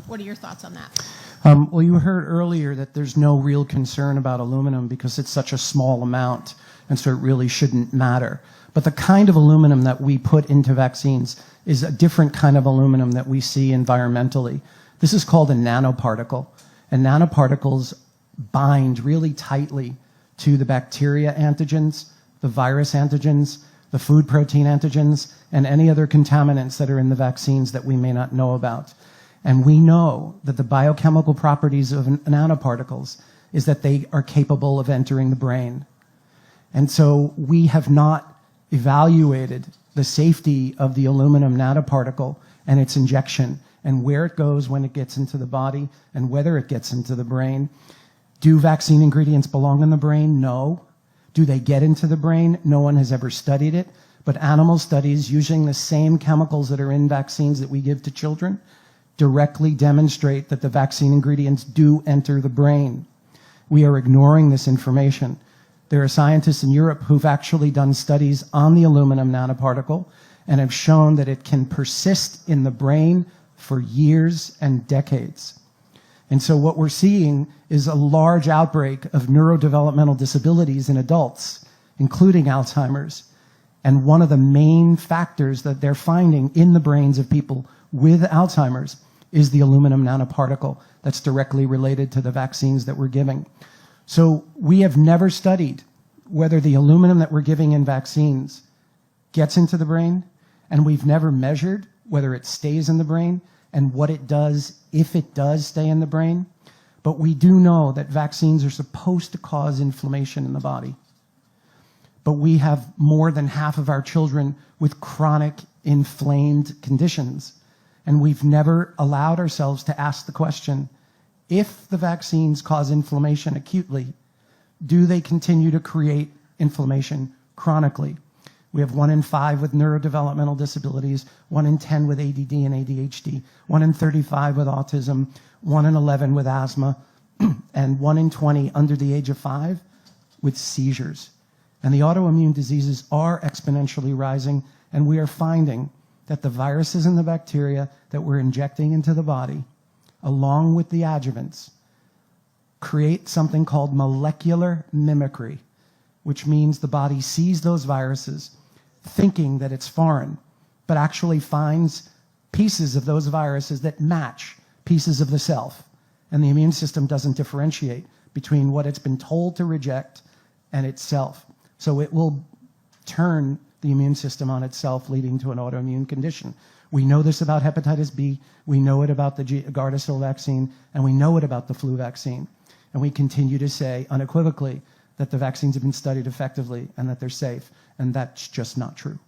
What are your thoughts on that? Well, you heard earlier that there's no real concern about aluminum because it's such a small amount, and so it really shouldn't matter. But the kind of aluminum that we put into vaccines is a different kind of aluminum that we see environmentally. This is called a nanoparticle, and nanoparticles bind really tightly to the bacteria antigens, the virus antigens, the food protein antigens, and any other contaminants that are in the vaccines that we may not know about. And we know that the biochemical properties of nanoparticles is that they are capable of entering the brain. And so we have not evaluated the safety of the aluminum nanoparticle and its injection and where it goes when it gets into the body and whether it gets into the brain. Do vaccine ingredients belong in the brain? No. Do they get into the brain? No one has ever studied it. But animal studies using the same chemicals that are in vaccines that we give to children directly demonstrate that the vaccine ingredients do enter the brain. We are ignoring this information. There are scientists in Europe who've actually done studies on the aluminum nanoparticle and have shown that it can persist in the brain for years and decades. And so what we're seeing is a large outbreak of neurodevelopmental disabilities in adults, including Alzheimer's. And one of the main factors that they're finding in the brains of people with Alzheimer's is the aluminum nanoparticle that's directly related to the vaccines that we're giving. So we have never studied whether the aluminum that we're giving in vaccines gets into the brain, and we've never measured whether it stays in the brain and what it does if it does stay in the brain. But we do know that vaccines are supposed to cause inflammation in the body. But we have more than half of our children with chronic inflamed conditions. And we've never allowed ourselves to ask the question, if the vaccines cause inflammation acutely, do they continue to create inflammation chronically? We have 1 in 5 with neurodevelopmental disabilities, 1 in 10 with ADD and ADHD, 1 in 35 with autism, 1 in 11 with asthma, and 1 in 20 under the age of 5 with seizures. And the autoimmune diseases are exponentially rising, and we are finding that the viruses and the bacteria that we're injecting into the body, along with the adjuvants, create something called molecular mimicry, which means the body sees those viruses thinking that it's foreign, but actually finds pieces of those viruses that match pieces of the self. And the immune system doesn't differentiate between what it's been told to reject and itself. So it will turn the immune system on itself, leading to an autoimmune condition. We know this about hepatitis B, we know it about the Gardasil vaccine, and we know it about the flu vaccine. And we continue to say unequivocally that the vaccines have been studied effectively and that they're safe, and that's just not true.